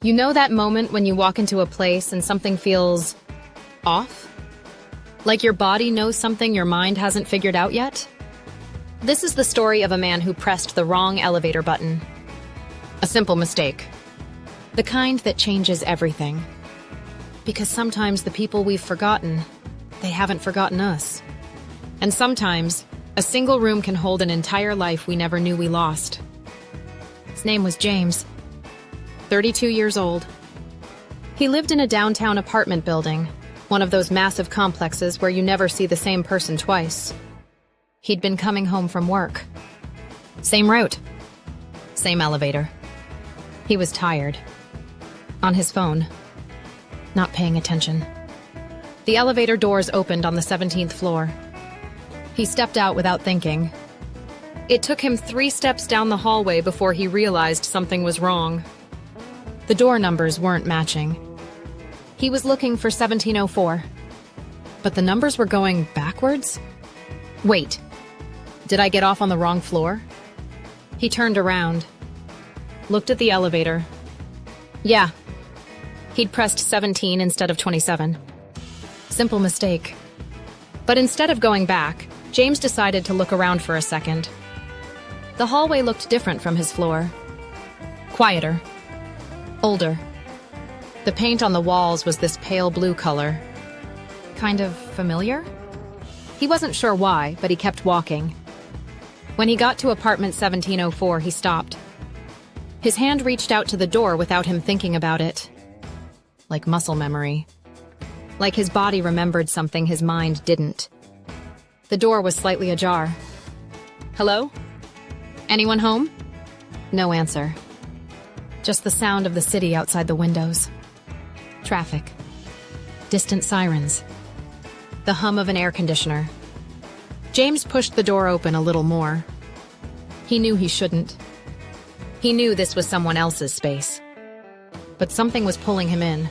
You know that moment when you walk into a place and something feels off? Like your body knows something your mind hasn't figured out yet? This is the story of a man who pressed the wrong elevator button. A simple mistake. The kind that changes everything. Because sometimes the people we've forgotten, they haven't forgotten us. And sometimes, a single room can hold an entire life we never knew we lost. His name was James. 32 years old. He lived in a downtown apartment building, one of those massive complexes where you never see the same person twice. He'd been coming home from work. Same route. Same elevator. He was tired. On his phone. Not paying attention. The elevator doors opened on the 17th floor. He stepped out without thinking. It took him 3 steps down the hallway before he realized something was wrong. The door numbers weren't matching. He was looking for 1704. But the numbers were going backwards? Wait. Did I get off on the wrong floor? He turned around. Looked at the elevator. Yeah. He'd pressed 17 instead of 27. Simple mistake. But instead of going back, James decided to look around for a second. The hallway looked different from his floor. Quieter. Older. The paint on the walls was this pale blue color. Kind of familiar? He wasn't sure why, but he kept walking. When he got to apartment 1704, he stopped. His hand reached out to the door without him thinking about it. Like muscle memory. Like his body remembered something his mind didn't. The door was slightly ajar. Hello? Anyone home? No answer. Just the sound of the city outside the windows. Traffic. Distant sirens. The hum of an air conditioner. James pushed the door open a little more. He knew he shouldn't. He knew this was someone else's space. But something was pulling him in.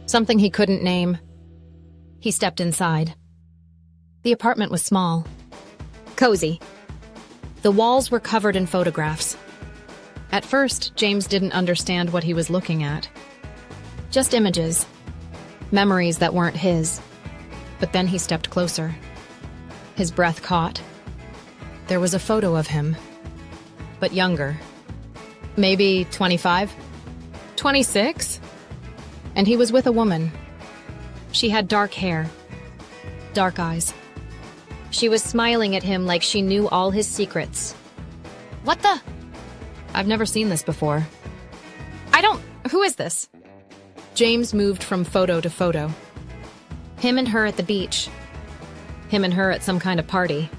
Something he couldn't name. He stepped inside. The apartment was small. Cozy. The walls were covered in photographs. At first, James didn't understand what he was looking at. Just images. Memories that weren't his. But then he stepped closer. His breath caught. There was a photo of him. But younger. Maybe 25? 26? And he was with a woman. She had dark hair. Dark eyes. She was smiling at him like she knew all his secrets. What the? I've never seen this before. Who is this? James moved from photo to photo. Him and her at the beach. Him and her at some kind of party.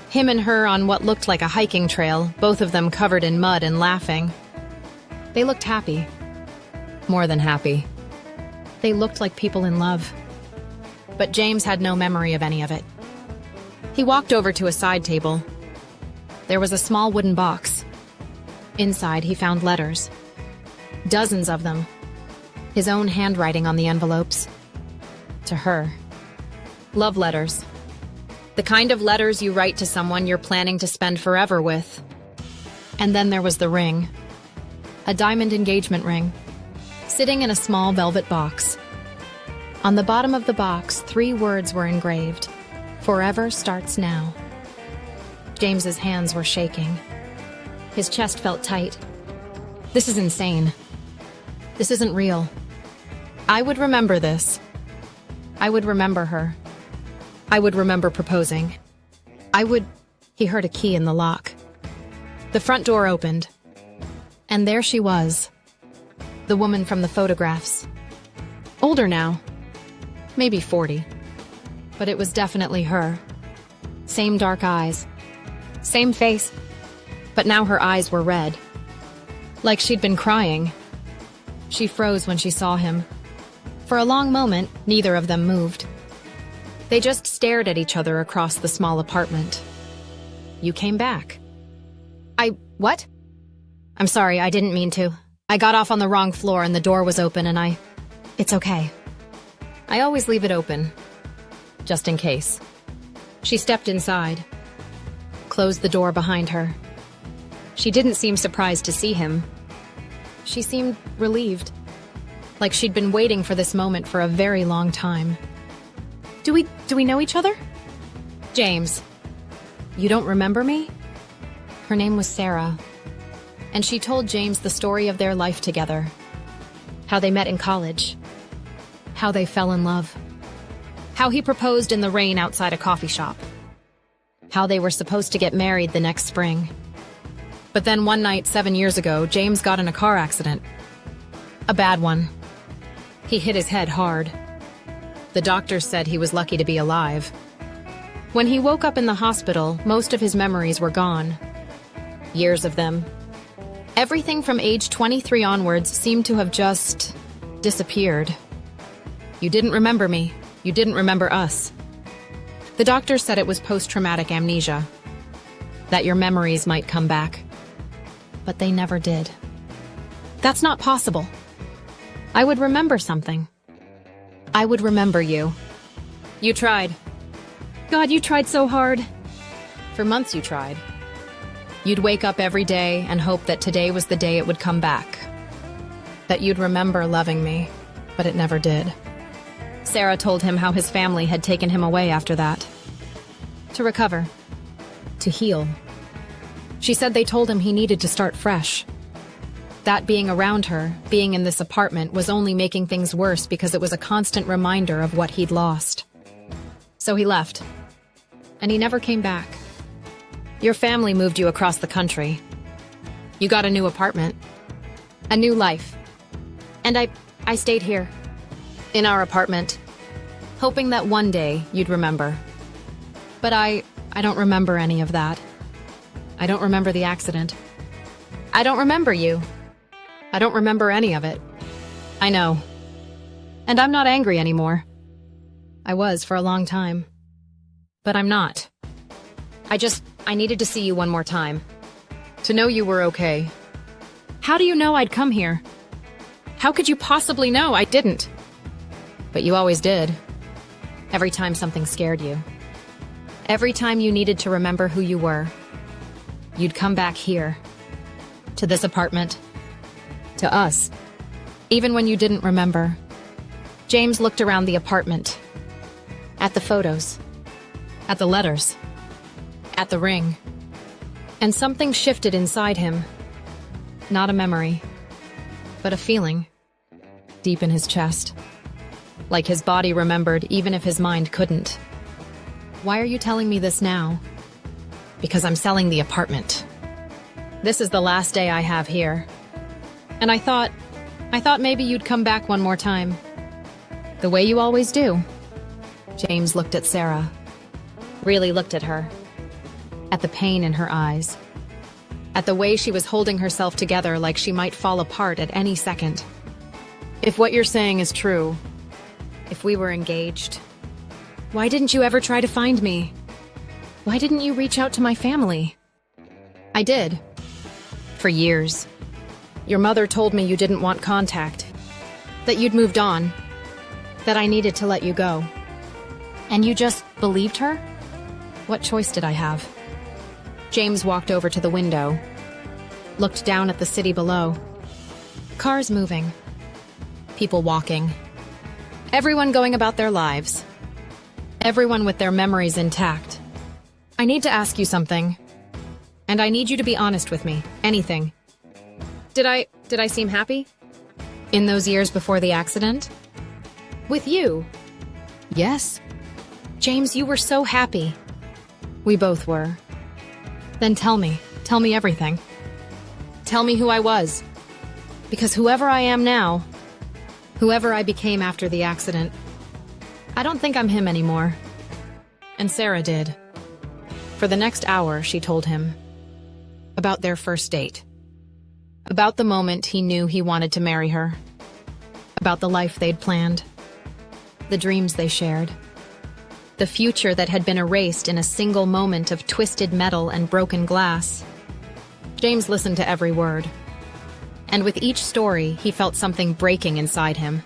Him and her on what looked like a hiking trail, both of them covered in mud and laughing. They looked happy. More than happy. They looked like people in love. But James had no memory of any of it. He walked over to a side table. There was a small wooden box. Inside, he found letters. Dozens of them. His own handwriting on the envelopes. To her. Love letters. The kind of letters you write to someone you're planning to spend forever with. And then there was the ring. A diamond engagement ring. Sitting in a small velvet box. On the bottom of the box, 3 words were engraved. Forever starts now. James's hands were shaking. His chest felt tight. This is insane. This isn't real. I would remember this. I would remember her. I would remember proposing. He heard a key in the lock. The front door opened. And there she was. The woman from the photographs. Older now. Maybe 40. But it was definitely her. Same dark eyes. Same face. But now her eyes were red. Like she'd been crying. She froze when she saw him. For a long moment, neither of them moved. They just stared at each other across the small apartment. You came back. What? I'm sorry, I didn't mean to. I got off on the wrong floor and the door was open and It's okay. I always leave it open. Just in case. She stepped inside. Closed the door behind her. She didn't seem surprised to see him. She seemed relieved, like she'd been waiting for this moment for a very long time. Do we know each other? James. You don't remember me? Her name was Sarah, and she told James the story of their life together. How they met in college. How they fell in love. How he proposed in the rain outside a coffee shop. How they were supposed to get married the next spring. But then one night 7 years ago, James got in a car accident. A bad one. He hit his head hard. The doctors said he was lucky to be alive. When he woke up in the hospital, most of his memories were gone. Years of them. Everything from age 23 onwards seemed to have just disappeared. You didn't remember me. You didn't remember us. The doctor said it was post-traumatic amnesia. That your memories might come back. But they never did. That's not possible. I would remember something. I would remember you. You tried. God, you tried so hard. For months you tried. You'd wake up every day and hope that today was the day it would come back. That you'd remember loving me, but it never did. Sarah told him how his family had taken him away after that. To recover. To heal. She said they told him he needed to start fresh. That being around her, being in this apartment, was only making things worse because it was a constant reminder of what he'd lost. So he left. And he never came back. Your family moved you across the country. You got a new apartment. A new life. And I stayed here. In our apartment. Hoping that one day you'd remember. But I don't remember any of that. I don't remember the accident. I don't remember you. I don't remember any of it. I know. And I'm not angry anymore. I was for a long time. But I'm not. I needed to see you one more time. To know you were okay. How do you know I'd come here? How could you possibly know I didn't? But you always did. Every time something scared you. Every time you needed to remember who you were. You'd come back here. To this apartment. To us. Even when you didn't remember. James looked around the apartment. At the photos. At the letters. At the ring. And something shifted inside him. Not a memory. But a feeling. Deep in his chest. Like his body remembered even if his mind couldn't. Why are you telling me this now? Because I'm selling the apartment. This is the last day I have here. And I thought maybe you'd come back one more time. The way you always do. James looked at Sarah. Really looked at her. At the pain in her eyes. At the way she was holding herself together like she might fall apart at any second. If what you're saying is true, if we were engaged, why didn't you ever try to find me? Why didn't you reach out to my family? I did. For years. Your mother told me you didn't want contact. That you'd moved on. That I needed to let you go. And you just believed her? What choice did I have? James walked over to the window. Looked down at the city below. Cars moving. People walking. Everyone going about their lives. Everyone with their memories intact. I need to ask you something. And I need you to be honest with me. Anything. Did I seem happy? In those years before the accident? With you? Yes. James, you were so happy. We both were. Then tell me everything. Tell me who I was. Because whoever I am now, whoever I became after the accident, I don't think I'm him anymore. And Sarah did. For the next hour, she told him. About their first date. About the moment he knew he wanted to marry her. About the life they'd planned. The dreams they shared. The future that had been erased in a single moment of twisted metal and broken glass. James listened to every word. And with each story, he felt something breaking inside him.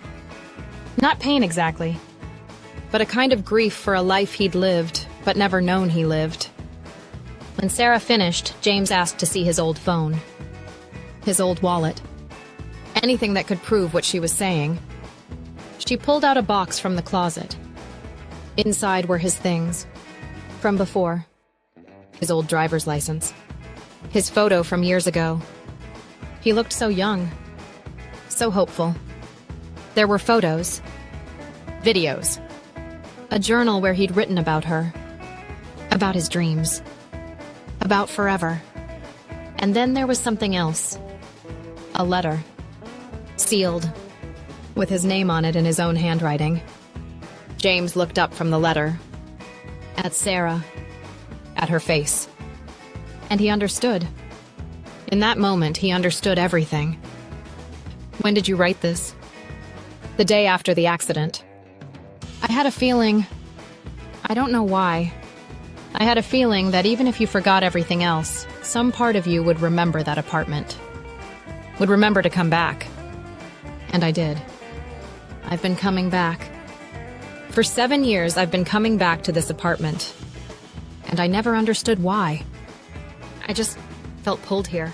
Not pain exactly, but a kind of grief for a life he'd lived, but never known he lived. When Sarah finished, James asked to see his old phone. His old wallet. anything that could prove what she was saying. She pulled out a box from the closet. Inside were his things. From before. His old driver's license. His photo from years ago. He looked so young. So hopeful. There were photos. Videos. A journal where he'd written about her. About his dreams. About forever. And then there was something else. A letter. Sealed. With his name on it in his own handwriting. James looked up from the letter. At Sarah. At her face. And he understood. In that moment, he understood everything. When did you write this? The day after the accident. I had a feeling... I don't know why. I had a feeling that even if you forgot everything else, some part of you would remember that apartment. Would remember to come back. And I did. I've been coming back. For 7 years, I've been coming back to this apartment. And I never understood why. I just felt pulled here.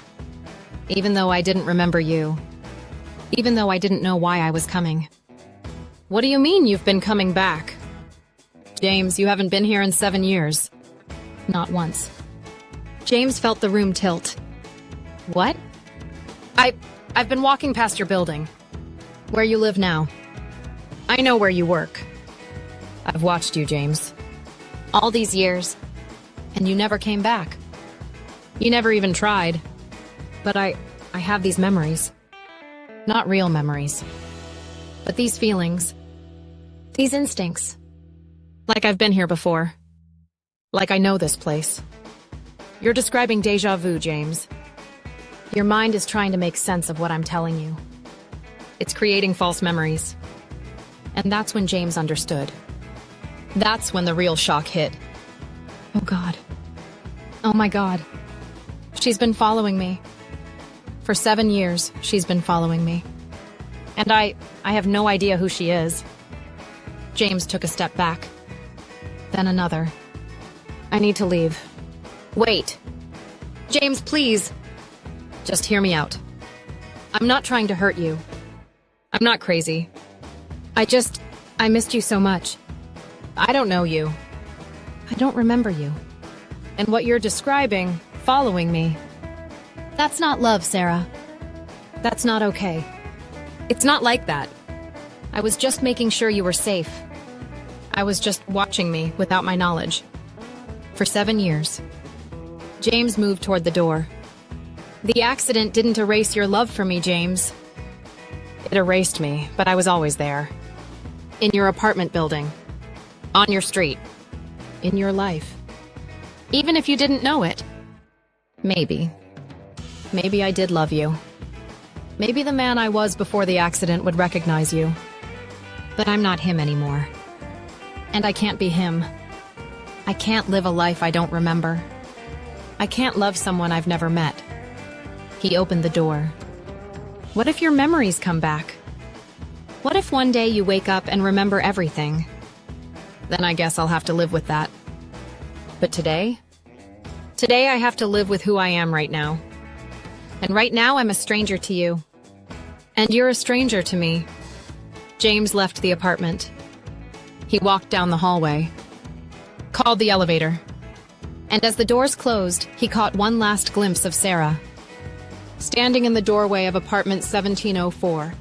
Even though I didn't remember you. Even though I didn't know why I was coming. What do you mean you've been coming back? James, you haven't been here in 7 years. Not once. James felt the room tilt. What? I've been walking past your building. Where you live now. I know where you work. I've watched you, James. All these years. And you never came back. You never even tried. But I have these memories. Not real memories. But these feelings. These instincts. Like I've been here before. Like I know this place. You're describing déjà vu, James. Your mind is trying to make sense of what I'm telling you. It's creating false memories. And that's when James understood. That's when the real shock hit. Oh God. Oh my God. She's been following me. For 7 years, she's been following me. And I have no idea who she is. James took a step back. Then another. I need to leave. Wait. James, please. Just hear me out. I'm not trying to hurt you. I'm not crazy. I missed you so much. I don't know you. I don't remember you. And what you're describing, following me, that's not love, Sarah. That's not okay. It's not like that. I was just making sure you were safe. I was just watching me without my knowledge. For 7 years. James moved toward the door. The accident didn't erase your love for me, James. It erased me, but I was always there. In your apartment building. On your street. In your life. Even if you didn't know it. Maybe. Maybe I did love you. Maybe the man I was before the accident would recognize you. But I'm not him anymore. And I can't be him. I can't live a life I don't remember. I can't love someone I've never met. He opened the door. What if your memories come back? What if one day you wake up and remember everything? Then I guess I'll have to live with that. But today? Today I have to live with who I am right now. And right now I'm a stranger to you. And you're a stranger to me. James left the apartment. He walked down the hallway. Called the elevator. And as the doors closed, he caught one last glimpse of Sarah. Standing in the doorway of apartment 1704.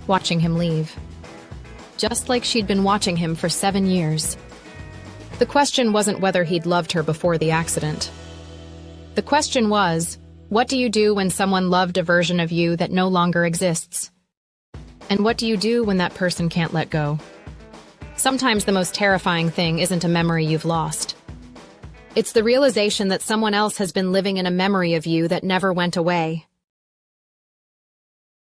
Watching him leave. Just like she'd been watching him for 7 years. The question wasn't whether he'd loved her before the accident. The question was, what do you do when someone loved a version of you that no longer exists? And what do you do when that person can't let go? Sometimes the most terrifying thing isn't a memory you've lost. It's the realization that someone else has been living in a memory of you that never went away.